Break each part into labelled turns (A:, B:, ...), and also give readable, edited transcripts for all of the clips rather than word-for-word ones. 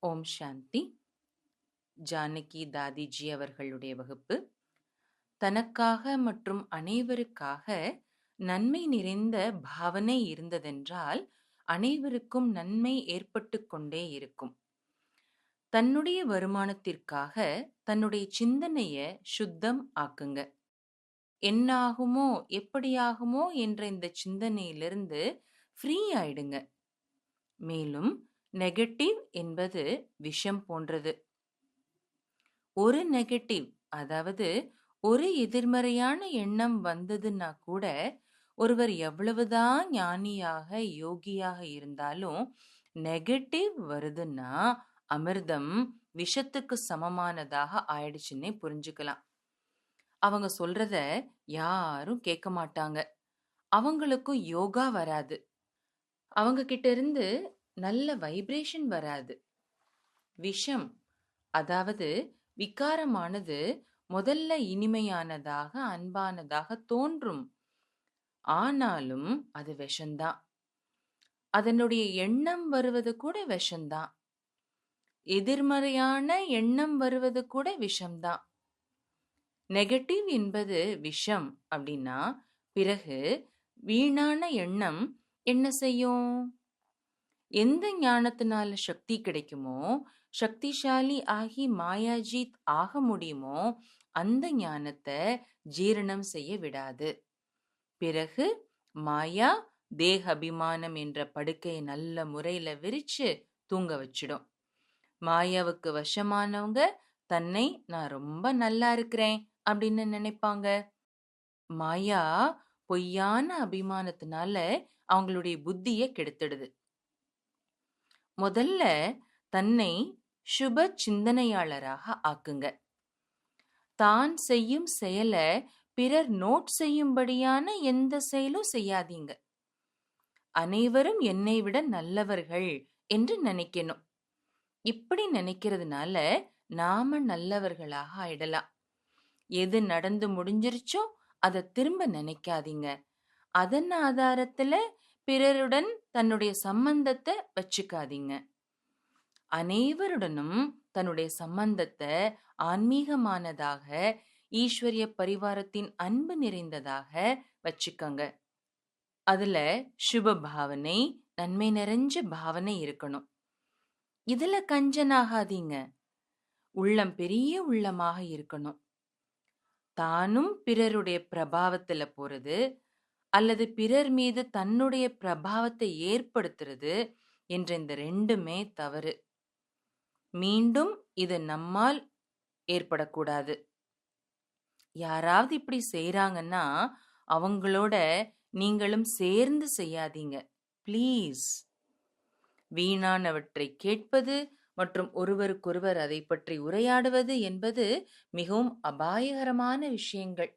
A: ஓம் சாந்தி. ஜானகி தாதிஜி அவர்களுடைய வகுப்பு. தனக்காக மற்றும் அனைவருக்காக நன்மை நிறைந்த பாவனை இருந்ததென்றால் அனைவருக்கும் நன்மை ஏற்பட்டு கொண்டே இருக்கும். தன்னுடைய வருமானத்திற்காக தன்னுடைய சிந்தனைய சுத்தம் ஆக்குங்க. என்னாகுமோ எப்படியாகுமோ என்ற இந்த சிந்தனையிலிருந்து ஃப்ரீ ஆயிடுங்க. மேலும் நெகட்டிவ் என்பது விஷம் போன்றது. ஒரு நெகட்டிவ், அதாவது ஒரு எதிர்மறையான எண்ணம் வந்ததுன்னா கூட ஒருவர் எவ்வளவுதான் ஞானியாக யோகியாக இருந்தாலும் நெகட்டிவ் வருதுன்னா அமிர்தம் விஷத்துக்கு சமமானதாக ஆயிடுச்சுன்னே புரிஞ்சுக்கலாம். அவங்க சொல்றத யாரும் கேட்க மாட்டாங்க. அவங்களுக்கும் யோகா வராது. அவங்க கிட்ட இருந்து நல்ல வைப்ரேஷன் வராது. விஷம், அதாவது விகாரமானது முதல்ல இனிமையானதாக அன்பானதாக தோன்றும். ஆனாலும் அது விஷம்தான். அதனுடைய எண்ணம் வருவது கூட விஷம்தான். எதிர்மறையான எண்ணம் வருவது கூட விஷம்தான். நெகட்டிவ் என்பது விஷம் அப்படின்னா பிறகு வீணான எண்ணம் என்ன செய்யும்? எந்த ஞானத்தினால சக்தி கிடைக்குமோ, சக்திசாலி ஆகி மாயாஜீத் ஆக முடியுமோ அந்த ஞானத்தை ஜீரணம் செய்ய விடாது. பிறகு மாயா தேக அபிமானம் என்ற படுக்கையை நல்ல முறையில விரிச்சு தூங்க வச்சிடும். மாயாவுக்கு வசமானவங்க தன்னை நான் ரொம்ப நல்லா இருக்கிறேன் அப்படின்னு நினைப்பாங்க. மாயா பொய்யான அபிமானத்தினால அவங்களுடைய புத்திய கெடுத்துடுது. முதல்ல தன்னை சுப சிந்தனையாளராக ஆக்குங்க. தான் செய்யும் செயல பிறர் நோட் செய்யும்படியான எந்த செயலும் செய்யாதீங்க. அனைவரும் என்னை விட நல்லவர்கள் என்று நினைக்கணும். இப்படி நினைக்கிறதுனால நாம நல்லவர்களாக ஆயிடலாம். எது நடந்து முடிஞ்சிருச்சோ அதை திரும்ப நினைக்காதீங்க. அதன் ஆதாரத்துல பிறருடன் தன்னுடைய சம்பந்தத்தை வச்சுக்காதீங்க. அனைவருடனும் தன்னுடைய சம்பந்தத்தை ஆன்மீகமானதாக, ஈஸ்வரிய பரிவாரத்தின் அன்பு நிறைந்ததாக வச்சுக்கங்க. அதுல சுப பாவனை, நன்மை நிறைஞ்ச பாவனை இருக்கணும். இதுல கஞ்சனாகாதீங்க. உள்ளம் பெரிய உள்ளமாக இருக்கணும். தானும் பிறருடைய பிரபாவத்துல போறது அல்லது பிறர் மீது தன்னுடைய பிரபாவத்தை ஏற்படுத்துறது என்ற இந்த ரெண்டுமே தவறு. மீண்டும் இது நம்மால் ஏற்படக்கூடாது. யாராவது இப்படி செய்யறாங்கன்னா அவங்களோட நீங்களும் சேர்ந்து செய்யாதீங்க ப்ளீஸ். வீணானவற்றை கேட்பது மற்றும் ஒருவருக்கொருவர் அதை பற்றி உரையாடுவது என்பது மிகவும் அபாயகரமான விஷயங்கள்.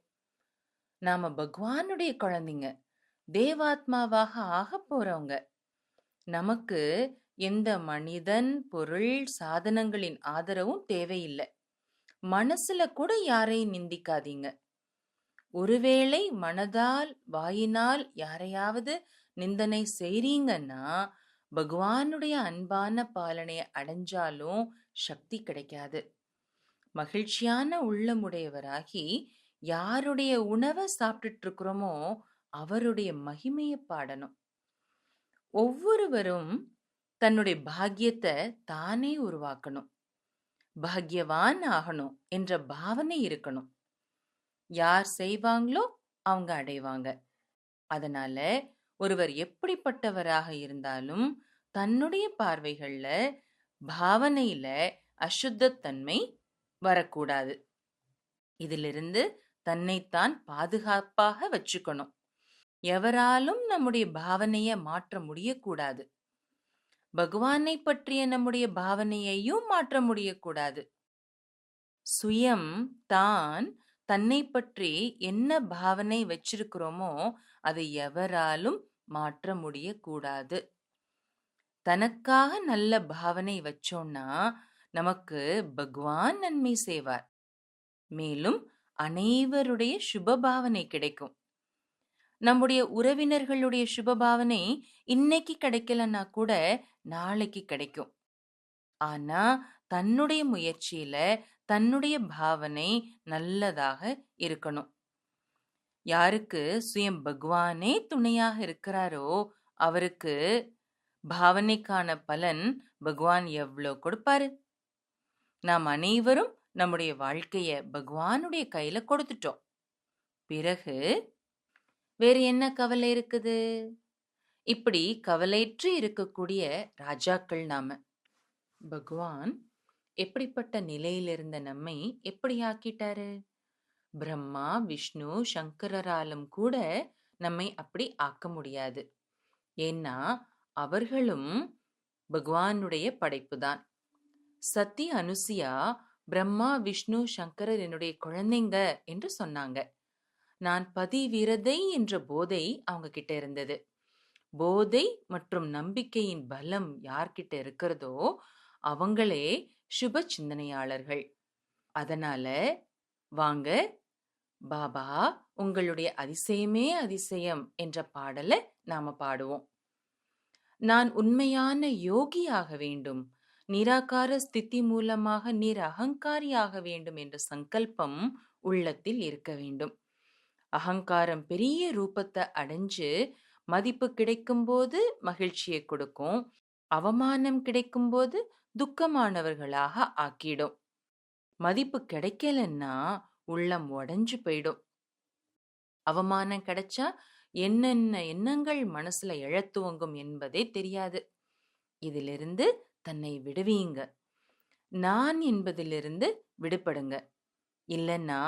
A: நாம பகவானுடைய குழந்தைங்க, தேவாத்மாவாக ஆக போறவங்க. நமக்கு எந்த மனிதன், பொருள், சாதனங்களின் ஆதரவும் தேவையில்லை. மனசுல கூட யாரையும் நிந்திக்காதீங்க. ஒருவேளை மனதால் வாயினால் யாரையாவது நிந்தனை செய்றீங்கன்னா பகவானுடைய அன்பான பாலனையை அடைஞ்சாலும் சக்தி கிடைக்காது. மகிழ்ச்சியான உள்ளமுடையவராகி யாருடைய உணவை சாப்பிட்டுட்டு இருக்கிறோமோ அவருடைய மகிமையை பாடணும். ஒவ்வொருவரும் தன்னுடைய பாக்கியத்தை தானே உருவாக்கணும். பாக்கியவான் ஆகணும் என்ற பாவனை இருக்கணும். யார் செய்வாங்களோ அவங்க அடைவாங்க. அதனால ஒருவர் எப்படிப்பட்டவராக இருந்தாலும் தன்னுடைய பார்வைகள்ல பாவனையில அசுத்தத்தன்மை வரக்கூடாது. இதிலிருந்து தன்னைத்தான் பாதுகாப்பாக வச்சுக்கணும். எவராலும் நம்முடைய பாவனைய மாற்ற முடியக்கூடாது. பகவானை பற்றிய நம்முடைய பாவனையையும் மாற்ற முடியக்கூடாது. சுயம் தான் தன்னை பற்றி என்ன பாவனை வச்சிருக்கிறோமோ அதை எவராலும் மாற்ற முடியக்கூடாது. தனக்காக நல்ல பாவனை வச்சோம்னா நமக்கு பகவான் நன்மை செய்வார். மேலும் அனைவருடைய சுபபாவனை கிடைக்கும். நம்முடைய உறவினர்களுடைய சுபபாவனை இன்னைக்கு கிடைக்கலன்னா கூட நாளைக்கு கிடைக்கும். ஆனா தன்னுடைய முயற்சியில தன்னுடைய பாவனை நல்லதாக இருக்கணும். யாருக்கு சுயம் பகவானே துணையாக இருக்கிறாரோ அவருக்கு பாவனைக்கான பலன் பகவான் எவ்வளோ கொடுப்பாரு. நாம் அனைவரும் நம்முடைய வாழ்க்கைய பகவானுடைய கையில கொடுத்துட்டோம். பிறகு வேறு என்ன கவலை இருக்குது? இப்படி கவலையற்று இருக்கக்கூடிய ராஜாக்கள் நாம. பகவான் எப்படிப்பட்ட நிலையிலிருந்த நம்மை எப்படி ஆக்கிட்டாரு? பிரம்மா, விஷ்ணு, சங்கரராலும் கூட நம்மை அப்படி ஆக்க முடியாது. ஏன்னா அவர்களும் பகவானுடைய படைப்புதான். சத்தி அனுசியா பிரம்மா, விஷ்ணு, சங்கரர் என்னுடைய குழந்தைங்க என்று சொன்னாங்க. நான் பதிவிரதை என்ற போதை அவங்க கிட்ட இருந்தது. போதை மற்றும் நம்பிக்கையின் பலம் யார்கிட்ட இருக்கிறதோ அவங்களே சுப சிந்தனையாளர்கள். அதனால வாங்க பாபா உங்களுடைய அதிசயமே அதிசயம் என்ற பாடலை நாம பாடுவோம். நான் உண்மையான யோகியாக வேண்டும், நிராகார ஸ்திதி மூலமாக நிரகங்காரியாக வேண்டும் என்ற சங்கல்பம் உள்ளத்தில் இருக்க வேண்டும். அகங்காரம் பெரிய ரூபத்தை அடைஞ்சு மதிப்பு கிடைக்கும்போது மகிழ்ச்சியை கொடுக்கும், அவமானம் கிடைக்கும்போது துக்கமானவர்களாக ஆக்கிடும். மதிப்பு கிடைக்கலன்னா உள்ளம் உடைஞ்சு போயிடும். அவமானம் கிடைச்சா என்னென்ன எண்ணங்கள் மனசுல எழத்துவங்கும் என்பதே தெரியாது. இதிலிருந்து தன்னை விடுவீங்க. நான் என்பதிலிருந்து விடுபடுங்க. இல்லைன்னா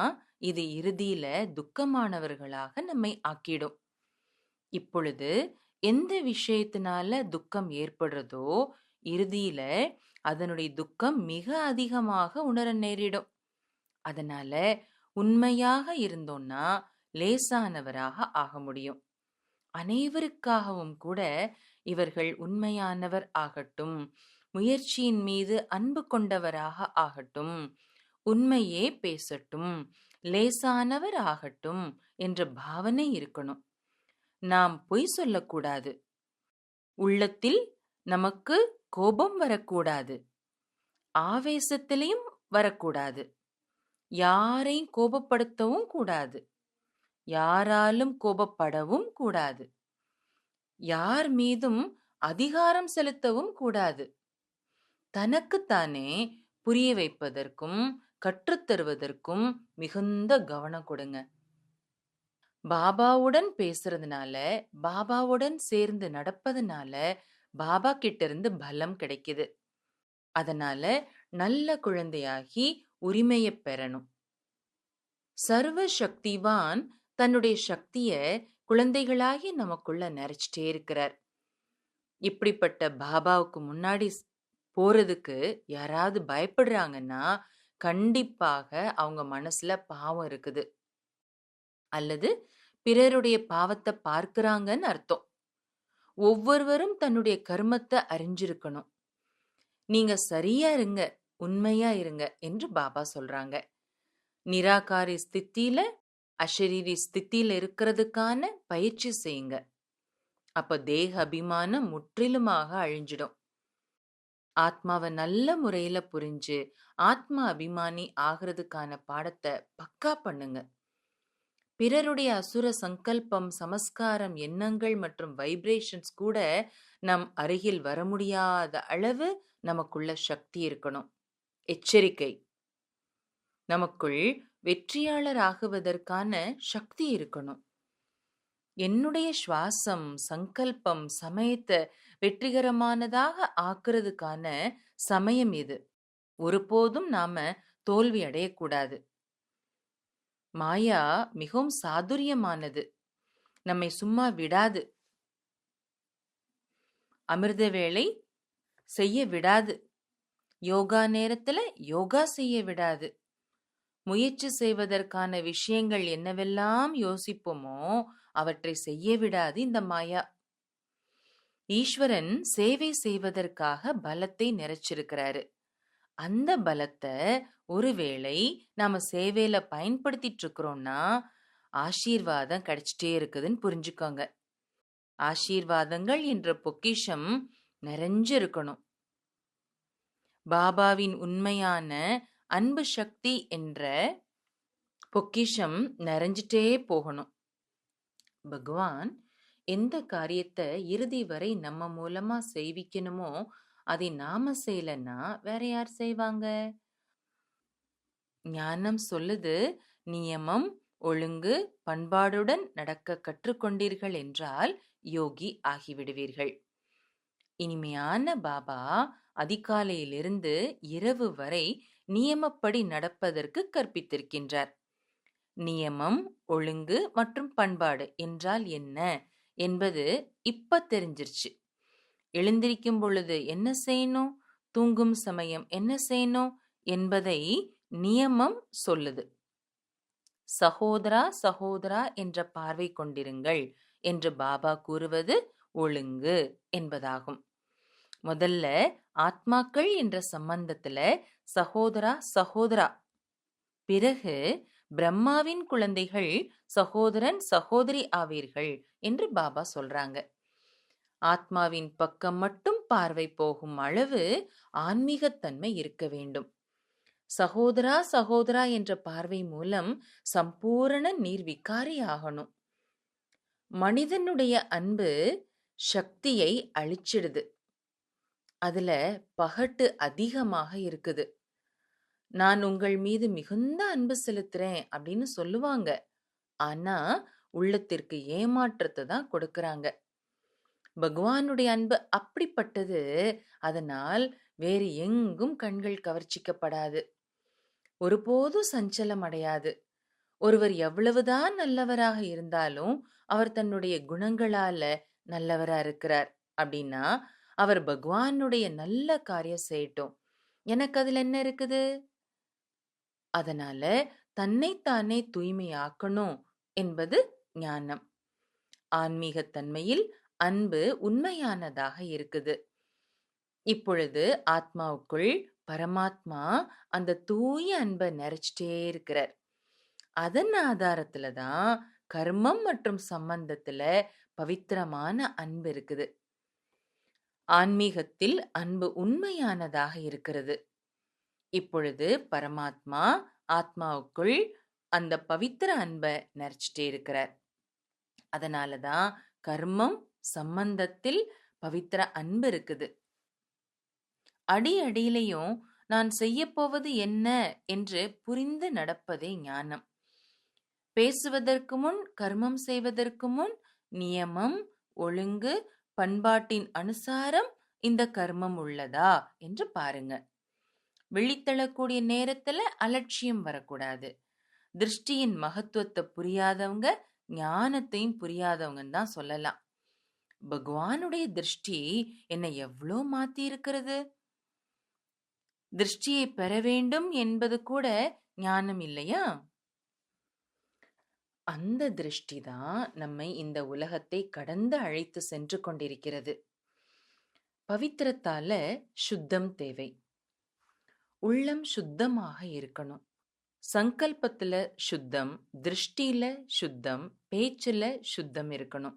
A: இது இறுதியில துக்கமானவர்களாக நம்மை ஆக்கிடும். இப்பொழுது எந்த விஷயத்தினால துக்கம் ஏற்படுறதோ இறுதியில அதனுடைய துக்கம் மிக அதிகமாக உணர நேரிடும். அதனால உண்மையாக இருந்தோம்னா லேசானவராக ஆக முடியும். அனைவருக்காகவும் கூட இவர்கள் உண்மையானவர் ஆகட்டும், முயற்சியின் மீது அன்பு கொண்டவராக ஆகட்டும், உண்மையே பேசட்டும், லேசானவர் ஆகட்டும் என்ற பாவனை இருக்கணும். நாம் பொய் சொல்லக்கூடாது. உள்ளத்தில் நமக்கு கோபம் வரக்கூடாது, ஆவேசத்திலையும் வரக்கூடாது. யாரையும் கோபப்படுத்தவும் கூடாது, யாராலும் கோபப்படவும் கூடாது, யார் மீதும் அதிகாரம் செலுத்தவும் கூடாது. தனக்குத்தானே புரிய வைப்பதற்கும் கற்றுத்தருவதற்கும் மிகுந்த கவனம் கொடுங்க. பாபாவுடன் பேசுறதுனால, பாபாவுடன் சேர்ந்து நடப்பதுனால பாபா கிட்ட இருந்து பலம் கிடைக்குது. அதனால நல்ல குழந்தையாகி உரிமையை பெறணும். சர்வ சக்திவான் தன்னுடைய சக்திய குழந்தைகளாகி நமக்குள்ள நிறைச்சிட்டே இருக்கிறார். இப்படிப்பட்ட பாபாவுக்கு முன்னாடி போறதுக்கு யாராவது பயப்படுறாங்கன்னா கண்டிப்பாக அவங்க மனசுல பாவம் இருக்குது, அல்லது பிறருடைய பாவத்தை பார்க்கிறாங்கன்னு அர்த்தம். ஒவ்வொருவரும் தன்னுடைய கர்மத்தை அறிஞ்சிருக்கணும். நீங்க சரியா இருங்க, உண்மையா இருங்க என்று பாபா சொல்றாங்க. நிராகாரி ஸ்தித்தில அஷரீரி ஸ்தித்தில இருக்கிறதுக்கான பயிற்சி செய்யுங்க. அப்ப தேக அபிமானம் முற்றிலுமாக அழிஞ்சிடும். ஆத்மாவை நல்ல முறையில புரிஞ்சு ஆத்மா அபிமானி ஆகிறதுக்கான பாடத்தை பக்கா பண்ணுங்க. பிறருடைய அசுர சங்கல்பம், சமஸ்காரம், எண்ணங்கள் மற்றும் வைப்ரேஷன்ஸ் கூட நம் அருகில் வர முடியாத அளவு நமக்குள்ள சக்தி இருக்கணும். எச்சரிக்கை, நமக்குள் வெற்றியாளர் ஆகுவதற்கான சக்தி இருக்கணும். என்னுடைய சுவாசம், சங்கல்பம், சமயத்தை வெற்றிகரமானதாக ஆக்குறதுக்கான சமயம் இது. ஒருபோதும் நாம தோல்வி அடையக்கூடாது. மாயா மிகவும் சாதுரியமானது, நம்மை சும்மா விடாது. அமிர்த வேளை செய்ய விடாது, யோகா நேரத்துல யோகா செய்ய விடாது. முயற்சி செய்வதற்கான விஷயங்கள் என்னவெல்லாம் யோசிப்போமோ அவற்றை செய்ய விடாது இந்த மாயா. ஈஸ்வரன் சேவை செய்வதற்காக பலத்தை நிறைச்சிருக்கிறாரு. அந்த பலத்தை ஒருவேளை நாம சேவையில பயன்படுத்திட்டு இருக்கிறோம்னா ஆசீர்வாதம் கிடைச்சிட்டே இருக்குதுன்னு புரிஞ்சுக்கோங்க. ஆசீர்வாதங்கள் என்ற பொக்கிஷம் நிறைஞ்சு இருக்கணும். பாபாவின் உண்மையான அன்பு சக்தி என்ற பொக்கிஷம் நிறைஞ்சிட்டே போகணும். பகவான் எந்த காரியத்தை இறுதி வரை நம்ம மூலமா செய்விக்கணுமோ அதை நாம செய்யலன்னா வேற யார் செய்வாங்க? ஞானம் சொல்லுது, நியமம், ஒழுங்கு, பண்பாடுடன் நடக்க கற்றுக்கொண்டீர்கள் என்றால் யோகி ஆகிவிடுவீர்கள். இனிமையான பாபா அதிகாலையிலிருந்து இரவு வரை நியமப்படி நடப்பதற்கு கற்பித்திருக்கின்றார். நியமம், ஒழுங்கு மற்றும் பண்பாடு என்றால் என்ன என்பது இப்ப தெரிஞ்சிருச்சு. எழுந்திருக்கும் பொழுது என்ன செய்யணும், தூங்கும் சமயம் என்ன செய்யணும் என்பதை நியமம் சொல்லுது. சகோதரா சகோதரா என்ற பார்வை கொண்டிருங்கள் என்று பாபா கூறுவது ஒழுங்கு என்பதாகும். முதல்ல ஆத்மாக்கள் என்ற சம்பந்தத்துல சகோதரா சகோதரா, பிறகு பிரம்மாவின் குழந்தைகள் சகோதரன் சகோதரி ஆவீர்கள் என்று பாபா சொல்றாங்க. ஆத்மாவின் பக்கம் மட்டும் பார்வை போகும் அளவு ஆன்மீகத்தன்மை இருக்க வேண்டும். சகோதரா சகோதரா என்ற பார்வை மூலம் சம்பூரண நீர்விகாரி ஆகணும். மனிதனுடைய அன்பு சக்தியை அழிச்சிடுது. அதுல பகட்டு அதிகமாக இருக்குது. நான் உங்கள் மீது மிகுந்த அன்பு செலுத்துறேன் அப்படின்னு சொல்லுவாங்க. ஆனா உள்ளத்திற்கு ஏமாற்றத்தை தான் கொடுக்கறாங்க. பகவானுடைய அன்பு அப்படிப்பட்டது. அதனால் வேறு எங்கும் கண்கள் கவர்ச்சிக்கப்படாது. ஒருபோதும் சஞ்சலம் அடையாது. ஒருவர் எவ்வளவுதான் நல்லவராக இருந்தாலும் அவர் தன்னுடைய குணங்களால நல்லவரா இருக்கிறார் அப்படின்னா அவர் பகவானுடைய நல்ல காரியம் செய்யட்டும், எனக்கு அதுல என்ன இருக்குது? அதனால தன்னைத்தானே தூய்மையாக்கணும் என்பது ஞானம். ஆன்மீகத்தன்மையில் அன்பு உண்மையானதாக இருக்குது. இப்பொழுது ஆத்மாவுக்குள் பரமாத்மா அந்த தூய அன்பை நிறைச்சிட்டே இருக்கிறார். அதன் ஆதாரத்துல தான் கர்மம் மற்றும் சம்பந்தத்துல பவித்திரமான அன்பு இருக்குது. ஆன்மீகத்தில் அன்பு உண்மையானதாக இருக்கிறது. இப்பொழுது பரமாத்மா ஆத்மாவுக்குள் அந்த பவித்திர அன்பை நிறைச்சிட்டே இருக்கிறார். அதனாலதான் கர்மம் சம்பந்தத்தில் பவித்திர அன்பு இருக்குது. அடி அடியிலையும் நான் செய்ய போவது என்ன என்று புரிந்து நடப்பதே ஞானம். பேசுவதற்கு முன், கர்மம் செய்வதற்கு முன் நியமம், ஒழுங்கு, பண்பாட்டின் அனுசாரம் இந்த கர்மம் உள்ளதா என்று பாருங்க. விழித்தெழக்கூடிய நேரத்துல அலட்சியம் வரக்கூடாது. திருஷ்டியின் மகத்துவத்தை புரியாதவங்க ஞானத்தையும் புரியாதவங்கன்னு தான் சொல்லலாம். பகவானுடைய திருஷ்டி என்னை எவ்வளோ மாத்தி இருக்கிறது. திருஷ்டியை பெற வேண்டும் என்பது கூட ஞானம் இல்லையா? அந்த திருஷ்டி தான் நம்மை இந்த உலகத்தை கடந்து அழைத்து சென்று கொண்டிருக்கிறது. பவித்திரத்தால சுத்தம் தேவை. உள்ளம் சுத்தமாக இருக்கணும். சங்கல்பத்துல சுத்தம், திருஷ்டியில சுத்தம், பேச்சுல சுத்தம் இருக்கணும்.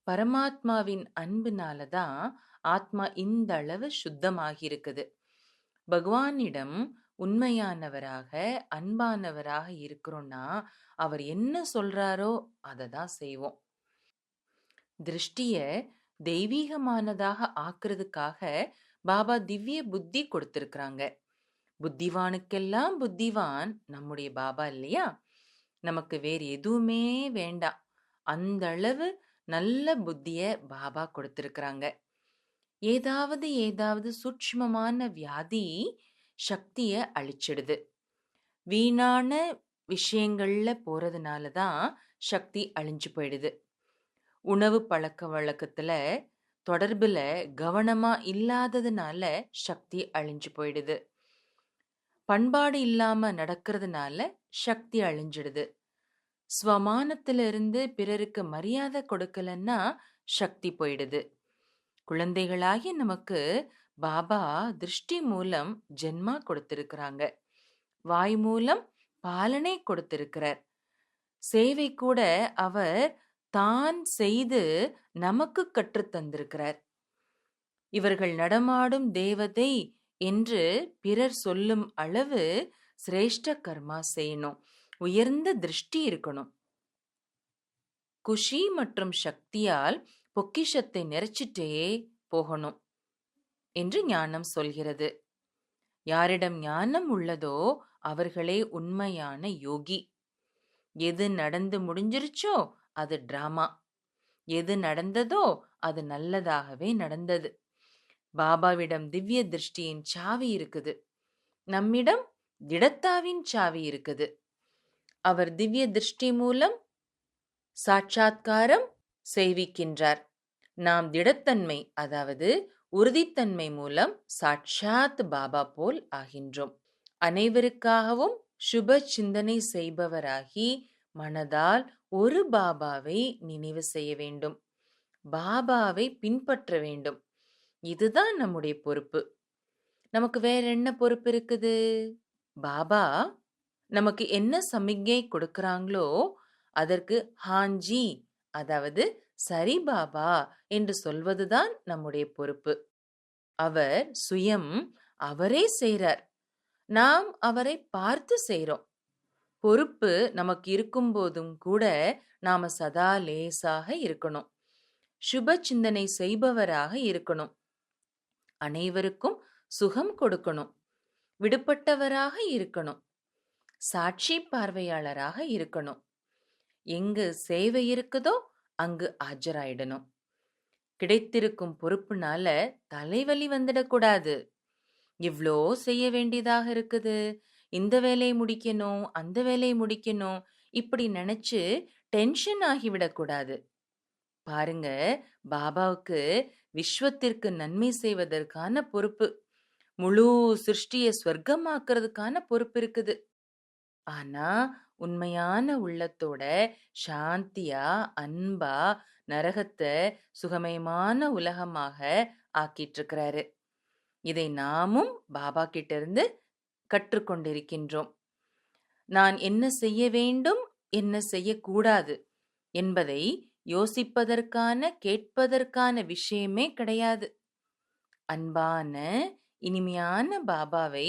A: பரமாத்மாவின் அன்புனாலதான் ஆத்மா இந்த அளவு சுத்தமாகி இருக்குது. பகவானிடம் உண்மையானவராக அன்பானவராக இருக்கிறோம்னா அவர் என்ன சொல்றாரோ அதை தான் செய்வோம். திருஷ்டிய தெய்வீகமானதாக ஆக்குறதுக்காக பாபா திவ்ய புத்தி கொடுத்திருக்கிறாங்க. புத்திவானுக்கெல்லாம் புத்திவான் நம்முடைய பாபா இல்லையா? நமக்கு வேறு எதுவுமே வேண்டாம். அந்த அளவு நல்ல புத்திய பாபா கொடுத்திருக்கிறாங்க. ஏதாவது சூட்சுமமான வியாதி சக்திய அழிச்சிடுது. வீணான விஷயங்கள்ல போறதுனாலதான் சக்தி அழிஞ்சு போயிடுது. உணவு பழக்க வழக்கத்துல தொடர்புல கவனமா இல்லாததுனால சக்தி அழிஞ்சு போயிடுது. பண்பாடு இல்லாம நடக்கிறதுனால சக்தி அழிஞ்சிடுது. ஸ்வமானத்துல இருந்து பிறருக்கு மரியாதை கொடுக்கலன்னா சக்தி போயிடுது. குழந்தைகளாகி நமக்கு பாபா திருஷ்டி மூலம் ஜென்மா கொடுத்திருக்கிறாங்க. வாய் மூலம் பாலனை கொடுத்திருக்கிறார். சேவை கூட அவர் தான் செய்து நமக்கு கற்றுத் தந்திருக்கிறார். இவர்கள் நடமாடும் தேவதை என்று பிறர் சொல்லும் அளவு சிரேஷ்ட கர்மா செய்யணும். உயர்ந்த திருஷ்டி இருக்கணும். குஷி மற்றும் சக்தியால் பொக்கிஷத்தை நிறைச்சிட்டே போகணும் என்று ஞானம் சொல்கிறது. யாரிடம் ஞானம் உள்ளதோ அவர்களே உண்மையான யோகி. எது நடந்து முடிஞ்சிருச்சோ அது டிராமா, எது நடந்ததோ அது நல்லதாகவே நடந்தது. பாபாவிடம் திவ்ய திருஷ்டியின் சாவி இருக்குது, நம்மிடம் திடத்தாவின் சாவி இருக்குது. அவர் திவ்ய திருஷ்டி மூலம் சாட்சாத்காரம் செய்விக்கின்றார். நாம் திடத்தன்மை, அதாவது உறுதித்தன்மை மூலம் சாட்சாத் பாபா போல் ஆகின்றோம். அனைவருக்காகவும் சுப சிந்தனை செய்பவராகி மனதால் ஒரு பாபாவை நினைவு செய்ய வேண்டும், பாபாவை பின்பற்ற வேண்டும். இதுதான் நம்முடைய பொறுப்பு. நமக்கு வேற என்ன பொறுப்பு இருக்குது? பாபா நமக்கு என்ன சமிக்ஞை கொடுக்கறாங்களோ அதற்கு ஹாஞ்சி, அதாவது சரி பாபா என்று சொல்வதுதான் நம்முடைய பொறுப்பு. அவர் சுயம் அவரே செய்றார், நாம் அவரை பார்த்து செய்றோம். பொறுப்பு நமக்கு இருக்கும் போதும் கூட நாம சதா லேசாக இருக்கணும், சுப சிந்தனை செய்பவராக இருக்கணும், அனைவருக்கும் சுகம் கொடுக்கணும், விடுபட்டவராக இருக்கணும், சாட்சி பார்வையாளராக இருக்கணும். எங்கு சேவை இருக்குதோ அங்கு ஆஜராயிடணும். கிடைத்திருக்கும் பொறுப்புனால தலைவலி வந்துடக்கூடாது. இவ்ளோ செய்ய வேண்டியதாக இருக்குது, இந்த வேலையை முடிக்கணும், அந்த வேலையை முடிக்கணும், இப்படி நினைச்சு டென்ஷன் ஆகிவிடக்கூடாது. பாருங்க, பாபாவுக்கு விஸ்வத்திற்கு நன்மை செய்வதற்கான பொறுப்பு, முழு சிருஷ்டியை ஸ்வர்க்கமாக்குறதுக்கான பொறுப்பு இருக்குது. ஆனா உண்மையான உள்ளத்தோட சாந்தியா அன்பா நரகத்தை சுகமயமான உலகமாக ஆக்கிட்டு இருக்கிறாரு. இதை நாமும் பாபா கிட்ட இருந்து கற்றுக்கொண்டிருக்கின்றோம். நான் என்ன செய்ய வேண்டும், என்ன செய்யக்கூடாது என்பதை யோசிப்பதற்கான கேட்பதற்கான விஷயமே கிடையாது. அன்பான இனிமையான பாபாவை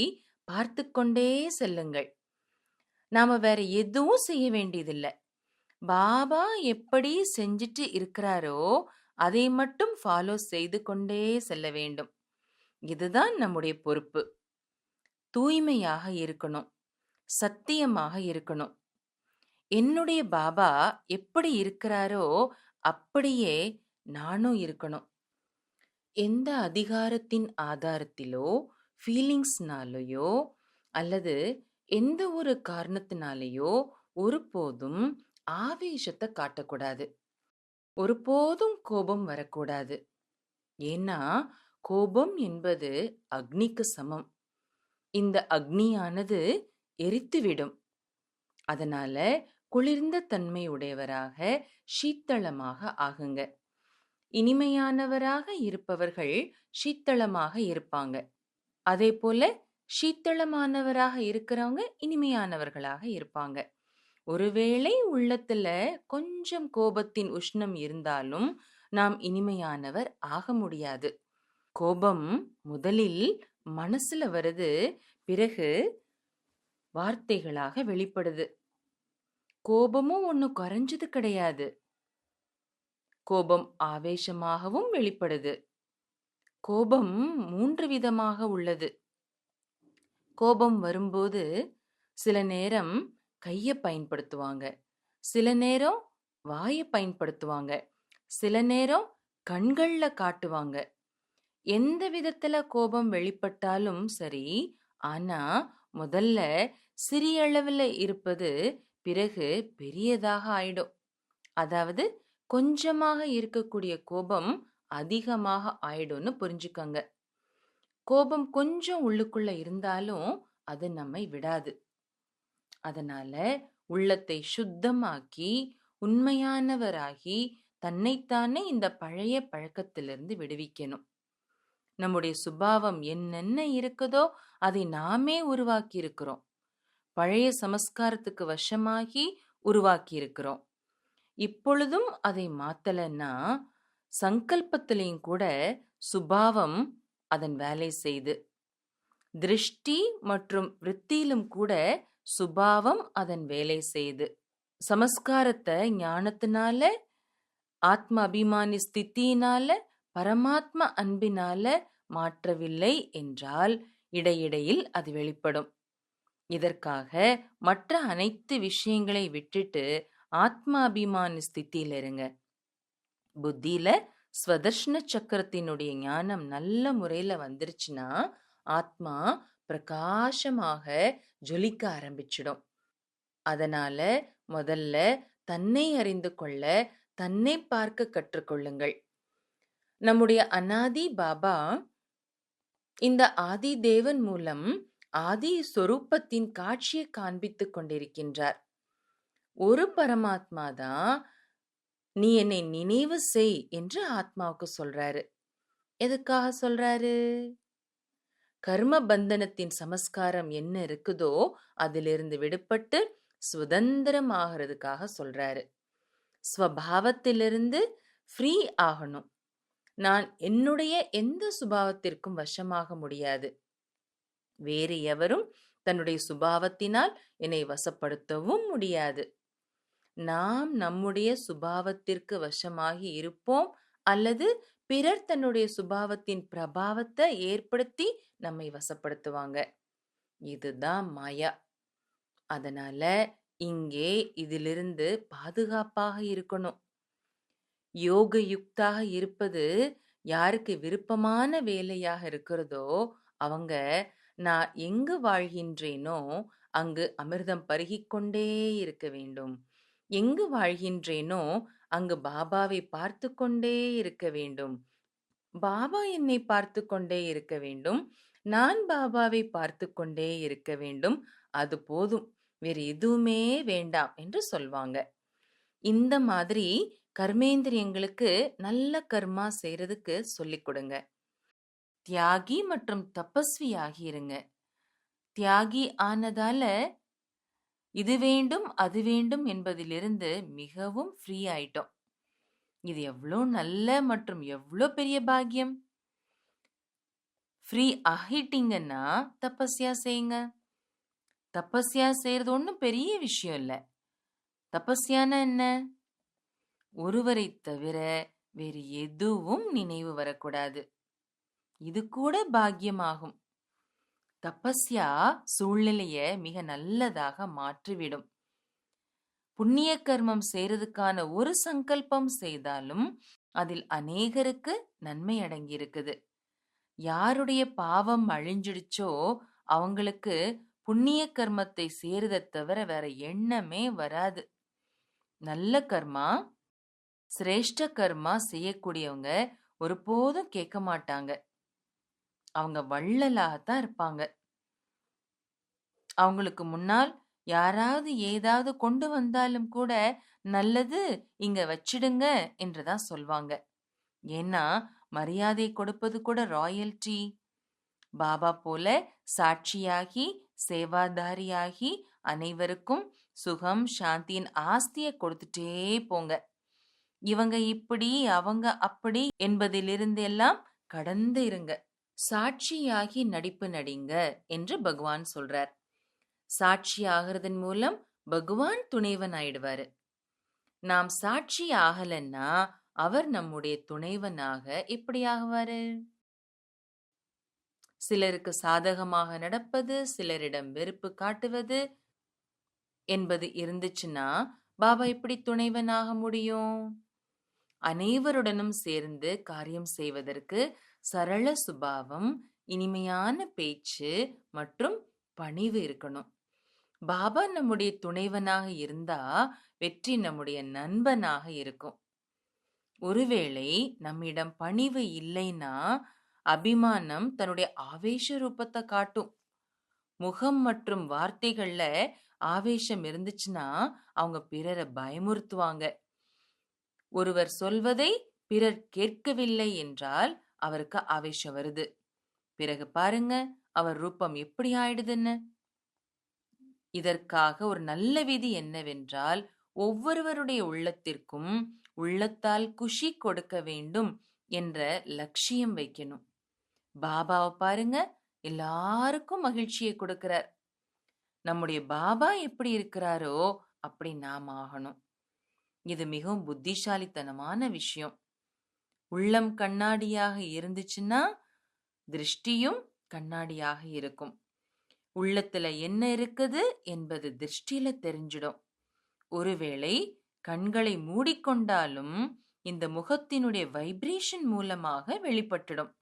A: பார்த்து கொண்டே செல்லுங்கள். நாம வேற எதுவும் செய்ய வேண்டியதில்லை. பாபா எப்படி செஞ்சிட்டு இருக்கிறாரோ அதை மட்டும் ஃபாலோ செய்து கொண்டே செல்ல வேண்டும். இதுதான் நம்முடைய பொறுப்பு. தூய்மையாக இருக்கணும், சத்தியமாக இருக்கணும். என்னுடைய பாபா எப்படி இருக்கிறாரோ அப்படியே நானும் இருக்கணும். எந்த அதிகாரத்தின் ஆதாரத்திலோ ஃபீலிங்ஸ்னாலேயோ அல்லது எந்த ஒரு காரணத்தினாலேயோ ஒருபோதும் ஆவேசத்தை காட்டக்கூடாது, ஒருபோதும் கோபம் வரக்கூடாது. ஏன்னா கோபம் என்பது அக்னிக்கு சமம். இந்த அக்னியானது எரித்துவிடும். அதனால குளிர்ந்த தன்மை உடையவராக சீத்தளமாக ஆகுங்க. இனிமையானவராக இருப்பவர்கள் சீத்தளமாக இருப்பாங்க. அதே போல சீத்தளமானவராக இருக்கிறவங்க இனிமையானவர்களாக இருப்பாங்க. ஒருவேளை உள்ளத்துல கொஞ்சம் கோபத்தின் உஷ்ணம் இருந்தாலும் நாம் இனிமையானவர் ஆக முடியாது. கோபம் முதலில் மனசுல வருது, பிறகு வார்த்தைகளாக வெளிப்படுது. கோபமும் ஒன்னும் குறைஞ்சது கிடையாது. கோபம் ஆவேசமாகவும் வெளிப்படுது. கோபம் 3 விதமாக உள்ளது. கோபம் வரும்போது சில நேரம் கைய பயன்படுத்துவாங்க, சில நேரம் வாயை பயன்படுத்துவாங்க, சில நேரம் கண்கள்ல காட்டுவாங்க. எந்த விதத்துல கோபம் வெளிப்பட்டாலும் சரி, ஆனா முதல்ல சிறிய அளவுல இருப்பது பிறகு பெரியதாக ஆயிடும். அதாவது கொஞ்சமாக இருக்கக்கூடிய கோபம் அதிகமாக ஆயிடும்னு புரிஞ்சுக்கோங்க. கோபம் கொஞ்சம் உள்ளுக்குள்ள இருந்தாலும் அது நம்மை விடாது. அதனால உள்ளத்தை சுத்தமாக்கி உண்மையானவராகி தன்னைத்தானே இந்த பழைய பழக்கத்திலிருந்து விடுவிக்கணும். நம்முடைய சுபாவம் என்னென்ன இருக்குதோ அதை நாமே உருவாக்கி இருக்கிறோம். பழைய சமஸ்காரத்துக்கு வசமாகி உருவாக்கி இருக்கிறோம். இப்பொழுதும் அதை மாத்தலன்னா சங்கல்பத்திலையும் கூட சுபாவம் அதன் வேலை செய்து திருஷ்டி மற்றும் விருத்தியிலும் கூட சுபாவம் அதன் வேலை செய்து. சமஸ்காரத்தை ஞானத்தினால, ஆத்ம அபிமானி ஸ்திதியினால, பரமாத்ம அன்பினால மாற்றவில்லை என்றால் இடையிடையில் அது வெளிப்படும். இதற்காக மற்ற அனைத்து விஷயங்களை விட்டுட்டு ஆத்மாபிமானி ஸ்திதியில இருங்க. புத்தியில ஸ்வதர்ஷன சக்கரத்தினுடைய ஞானம் நல்ல முறையில வந்துருச்சுன்னா ஆத்மா பிரகாசமாக ஜொலிக்க ஆரம்பிச்சிடும். அதனால முதல்ல தன்னை அறிந்து கொள்ள, தன்னை பார்க்க கற்றுக்கொள்ளுங்கள். நம்முடைய அநாதி பாபா இந்த ஆதி தேவன் மூலம் ஆதி சொரூபத்தின் காட்சியை காண்பித்துக் கொண்டிருக்கின்றார். ஒரு பரமாத்மா தான் நீ என்னை நினைவு செய் என்று ஆத்மாவுக்கு சொல்றாரு. எதுக்காக சொல்றாரு? கர்ம பந்தனத்தின் சமஸ்காரம் என்ன இருக்குதோ அதிலிருந்து விடுபட்டு சுதந்திரமாகிறதுக்காக சொல்றாரு. ஸ்வபாவத்திலிருந்து ஃப்ரீ ஆகணும். நான் என்னுடைய எந்த சுபாவத்திற்கும் வசமாக முடியாது. வேறு எவரும் தன்னுடைய சுபாவத்தினால் என்னை வசப்படுத்தவும் முடியாது. நாம் நம்முடைய சுபாவத்திற்கு வசமாகி இருப்போம், அல்லது பிறர் தன்னுடைய சுபாவத்தின் பிரபாவத்தை ஏற்படுத்தி நம்மை வசப்படுத்துவாங்க. இதுதான் மாயா. அதனால இங்கே இதிலிருந்து பாதுகாப்பாக இருக்கணும். யோக யுக்தாக இருப்பது யாருக்கு விருப்பமான வேலையாக இருக்கிறதோ அவங்க நான் எங்கு வாழ்கின்றேனோ அங்கு அமிர்தம் பருகிக்கொண்டே இருக்க வேண்டும். எங்கு வாழ்கின்றேனோ அங்கு பாபாவை பார்த்து கொண்டே இருக்க வேண்டும். பாபா என்னை பார்த்து கொண்டே இருக்க வேண்டும். நான் பாபாவை பார்த்து கொண்டே இருக்க வேண்டும். அது போதும், வேறு எதுவுமே வேண்டாம் என்று சொல்வாங்க. இந்த மாதிரி கர்மேந்திரியங்களுக்கு நல்ல கர்மா செய்யறதுக்கு சொல்லிக் கொடுங்க. தியாகி மற்றும் தபஸ்வி ஆகிருங்க. தியாகி ஆனதால இது வேண்டும் அது வேண்டும் என்பதிலிருந்து மிகவும் ஃப்ரீ ஆயிட்டோம். இது எவ்வளோ நல்ல மற்றும் எவ்வளோ பெரிய பாக்கியம். ஃப்ரீ ஆகிட்டீங்கன்னா தபஸ்யா செய்யுங்க. தபஸ்யா செய்யறது ஒன்றும் பெரிய விஷயம் இல்லை. தபஸ்யானா என்ன? ஒருவரை தவிர வேறு எதுவும் நினைவு வரக்கூடாது. இது கூட பாக்கியமாகும். தபஸ்யா சூழ்நிலைய மிக நல்லதாக மாற்றிவிடும். புண்ணிய கர்மம் செய்யறதுக்கான ஒரு சங்கல்பம் செய்தாலும் அதில் அநேகருக்கு நன்மை அடங்கி இருக்குது. யாருடைய பாவம் அழிஞ்சிடுச்சோ அவங்களுக்கு புண்ணிய கர்மத்தை செய்யறதை தவிர வேற எண்ணமே வராது. நல்ல கர்மா, சிரேஷ்ட கர்மா செய்யக்கூடியவங்க ஒருபோதும் கேட்க மாட்டாங்க. அவங்க வள்ளலாகத்தான் இருப்பாங்க. அவங்களுக்கு முன்னால் யாராவது ஏதாவது கொண்டு வந்தாலும் கூட நல்லது இங்க வச்சிடுங்க என்றுதான் சொல்வாங்க. ஏன்னா மரியாதை கொடுப்பது கூட ராயல்டி. பாபா போல சாட்சியாகி சேவாதாரியாகி அனைவருக்கும் சுகம் சாந்தியின் ஆஸ்தியை கொடுத்துட்டே போங்க. இவங்க இப்படி அவங்க அப்படி என்பதிலிருந்து எல்லாம் கடந்து இருங்க. சாட்சியாகி நடிப்பு நடிங்க என்று பகவான் சொல்றார். சாட்சி ஆகிறதன் மூலம் பகவான் துணைவன் ஆயிடுவாரு. நாம் சாட்சி ஆகலன்னா அவர் நம்முடைய துணைவனாக எப்படி ஆகுவாரு? சிலருக்கு சாதகமாக நடப்பது, சிலரிடம் வெறுப்பு காட்டுவது என்பது இருந்துச்சுன்னா பாபா எப்படி துணைவனாக முடியும்? அனைவருடனும் சேர்ந்து காரியம் செய்வதற்கு சரள சுபாவம், இனிமையான பேச்சு மற்றும் பணிவு இருக்கணும். பாபா நம்முடைய துணைவனாக இருந்தா வெற்றி நம்முடைய நண்பனாக இருக்கும். ஒருவேளை நம்மிடம் பணிவு இல்லைன்னா அபிமானம் தன்னுடைய ஆவேச ரூபத்தை காட்டும். முகம் மற்றும் வார்த்தைகள்ல ஆவேசம் இருந்துச்சுன்னா அவங்க பிறரை பயமுறுத்துவாங்க. ஒருவர் சொல்வதை பிறர் கேட்கவில்லை என்றால் அவருக்கு ஆவேசம் வருது. பிறகு பாருங்க அவர் ரூபம் எப்படி ஆயிடுதுன்னு. இதற்காக ஒரு நல்ல விதி என்னவென்றால் ஒவ்வொருவருடைய உள்ளத்திற்கும் உள்ளத்தால் குஷி கொடுக்க வேண்டும் என்ற லட்சியம் வைக்கணும். பாபாவை பாருங்க, எல்லாருக்கும் மகிழ்ச்சியை கொடுக்கிறார். நம்முடைய பாபா எப்படி இருக்கிறாரோ அப்படி நாம் ஆகணும். இது மிகவும் புத்திசாலித்தனமான விஷயம். உள்ளம் கண்ணாடியாக இருந்துச்சுன்னா திருஷ்டியும் கண்ணாடியாக இருக்கும். உள்ளத்துல என்ன இருக்குது என்பது திருஷ்டியில தெரிஞ்சிடும். ஒருவேளை கண்களை மூடிக்கொண்டாலும் இந்த முகத்தினுடைய வைப்ரேஷன் மூலமாக வெளிப்பட்டுடும்.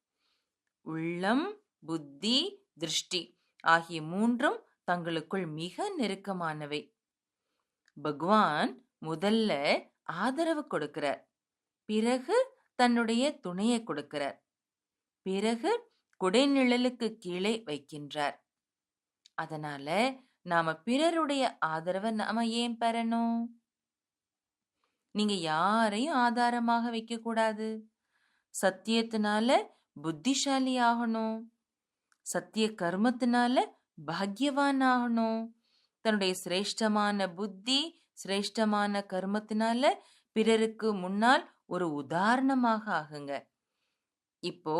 A: உள்ளம், புத்தி, திருஷ்டி ஆகிய மூன்றும் தங்களுக்குள் மிக நெருக்கமானவை. பகவான் முதல்ல ஆதரவு கொடுக்கிறார், பிறகு தன்னுடைய துணையை கொடுக்கிறார், பிறகு குடைநிழலுக்கு கீழே வைக்கின்றார். அதனால நாம பிறருடைய ஆதரவை நாம ஏன் பெறணும்? நீங்க யாரையும் ஆதாரமாக வைக்க கூடாது. சத்தியத்தினால புத்திசாலி ஆகணும், சத்திய கர்மத்தினால பாக்யவான் ஆகணும். தன்னுடைய சிரேஷ்டமான புத்தி, சிரேஷ்டமான கர்மத்தினால பிறருக்கு முன்னால் ஒரு உதாரணமாக ஆகுங்க. இப்போ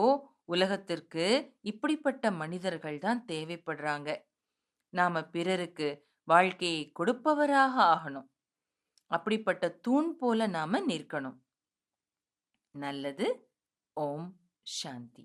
A: உலகத்திற்கு இப்படிப்பட்ட மனிதர்கள் தான் தேவைப்படுறாங்க. நாம பிறருக்கு வாழ்க்கையை கொடுப்பவராக ஆகணும். அப்படிப்பட்ட தூண் போல நாம நிற்கணும். நல்லது. ஓம் சாந்தி.